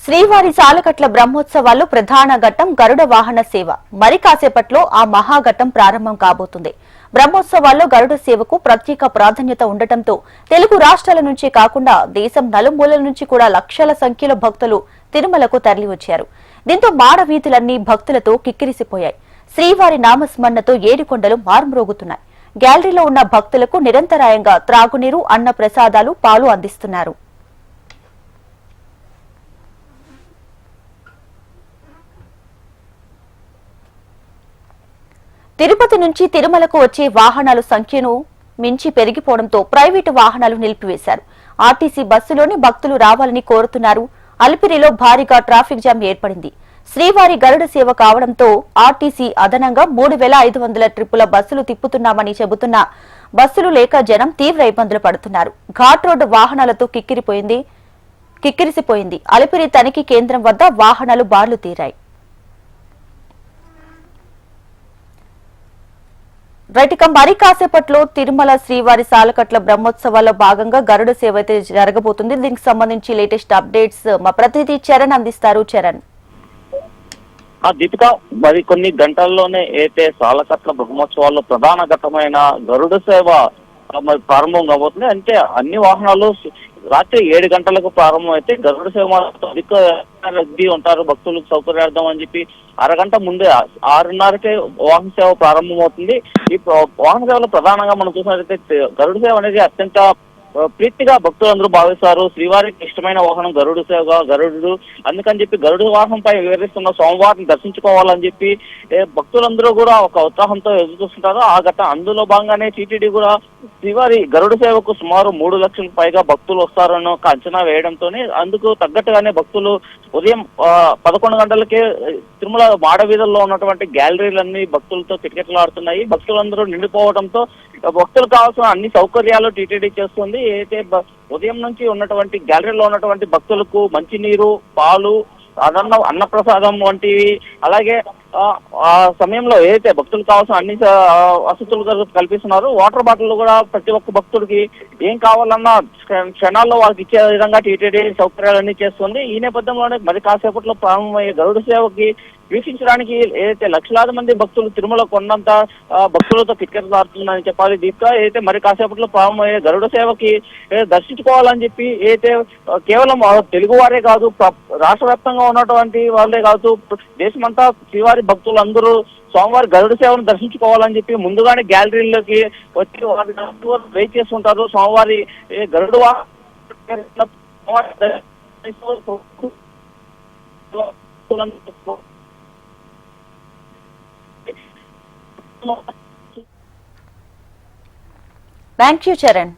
శ్రీవారి సాలకట్ల బ్రహ్మోత్సవాల్లో ప్రధాన ఘట్టం గరుడ వాహన సేవ. మరి కాసేపట్లో ఆ మహాఘట్టం ప్రారంభం కాబోతుంది. బ్రహ్మోత్సవాల్లో గరుడ సేవకు ప్రత్యేక ప్రాధాన్యత ఉండటంతో తెలుగు రాష్ట్రాల నుంచే కాకుండా దేశం నలుమూలల నుంచి కూడా లక్షల సంఖ్యలో భక్తులు తిరుమలకు తరలివచ్చారు. దీంతో మాడవీధులన్నీ భక్తులతో కిక్కిరిసిపోయాయి. శ్రీవారి నామస్మరణతో ఏడుకొండలు మారుమ్రోగుతున్నాయి. గ్యాలరీలో ఉన్న భక్తులకు నిరంతరాయంగా త్రాగునీరు, అన్న ప్రసాదాలు, పాలు అందిస్తున్నారు. తిరుపతి నుంచి తిరుమలకు వచ్చే వాహనాల సంఖ్యను మించి పెరిగిపోవడంతో ప్రైవేటు వాహనాలు నిలిపివేశారు. ఆర్టీసీ బస్సులోని భక్తులు రావాలని కోరుతున్నారు. అలిపిరిలో భారీగా ట్రాఫిక్ జామ్ ఏర్పడింది. శ్రీవారి గరుడ సేవ కావడంతో ఆర్టీసీ అదనంగా 3500 ట్రిప్పుల బస్సులు తిప్పుతున్నామని చెబుతున్న బస్సులు లేక జనం తీవ్ర ఇబ్బందులు పడుతున్నారు. ఘాట్ రోడ్డు వాహనాలతో కిక్కిరిసిపోయింది. అలిపిరి తనిఖీ కేంద్రం వద్ద వాహనాలు బార్లు తీరాయి. రైటిక మరి కాసేపట్లో తిరుమల శ్రీవారి సాలకట్ల బ్రహ్మోత్సవాల్లో భాగంగా గరుడ సేవ అయితే జరగబోతుంది. దీనికి సంబంధించి లేటెస్ట్ అప్డేట్స్ మా ప్రతినిధి చరణ్ అందిస్తారు. చరణ్, దీపిక, మరి కొన్ని గంటల్లోనే అయితే సాలకట్ల బ్రహ్మోత్సవాల్లో ప్రధాన ఘట్టమైన గరుడ సేవ మరి ప్రారంభం కాబోతుంది. అంటే అన్ని వాహనాలు రాత్రి 7 గంటలకు ప్రారంభం అయితే గరుడ సేవ అధిక రద్దీ ఉంటారు భక్తులకు సౌకర్యార్థం అని చెప్పి అరగంట ముందే 6:30కే వాహన సేవ ప్రారంభమవుతుంది. ఈ వాహన సేవలో ప్రధానంగా మనం చూసినట్లయితే గరుడ సేవ అనేది అత్యంత ప్రీతిగా భక్తులందరూ భావిస్తారు. శ్రీవారికి ఇష్టమైన వాహనం గరుడు సేవ, గరుడు. అందుకని చెప్పి గరుడు వాహనంపై వివరిస్తున్న స్వామివారిని దర్శించుకోవాలని చెప్పి భక్తులందరూ కూడా ఒక ఉత్సాహంతో ఎదురు చూస్తుంటారు. ఆ ఘట్టం అందులో భాగంగానే టీటీడీ కూడా శ్రీవారి గరుడు సేవకు సుమారు 3 లక్షలకు పైగా భక్తులు వస్తారని ఒక అంచనా వేయడంతోనే అందుకు తగ్గట్టుగానే భక్తులు ఉదయం 11 గంటలకే తిరుమల మాడవీధుల్లో ఉన్నటువంటి గ్యాలరీలన్నీ భక్తులతో కిటకిటలాడుతున్నాయి. భక్తులందరూ నిండిపోవడంతో భక్తులకు కావాల్సిన అన్ని సౌకర్యాలు టీటీడీ చేస్తుంది. అయితే ఉదయం నుంచి ఉన్నటువంటి గ్యాలరీలో ఉన్నటువంటి భక్తులకు మంచినీరు, పాలు, అన్నప్రసాదం వంటివి, అలాగే ఆ సమయంలో ఏదైతే భక్తులకు కావాల్సిన అన్ని వసతులు కల్పిస్తున్నారు. వాటర్ బాటిల్ కూడా ప్రతి ఒక్క భక్తుడికి ఏం కావాలన్నా క్షణాల్లో వాళ్ళకి ఇచ్చే విధంగా టీటీడీ సౌకర్యాలన్నీ చేస్తుంది. ఈ నేపథ్యంలోనే మరి కాసేపట్లో ప్రారంభమయ్యే గరుడ సేవకి వీక్షించడానికి ఏదైతే లక్షలాది మంది భక్తులు తిరుమల కొండంత భక్తులతో కిటకిటలాడుతుందని చెప్పాలి. దీంతో ఏదైతే మరి కాసేపట్లో ప్రారంభమయ్యే గరుడ సేవకి దర్శించుకోవాలని చెప్పి ఏదైతే కేవలం తెలుగు వారే కాదు, రాష్ట్ర వ్యాప్తంగా ఉన్నటువంటి వాళ్ళే కాదు, దేశమంతా శ్రీవారి భక్తులందరూ స్వామివారి గరుడ సేవను దర్శించుకోవాలని చెప్పి ముందుగానే గ్యాలరీలోకి వచ్చి వారి వెయిట్ చేస్తుంటారు. స్వామివారి గరుడు థ్యాంక్ యూ చరణ్.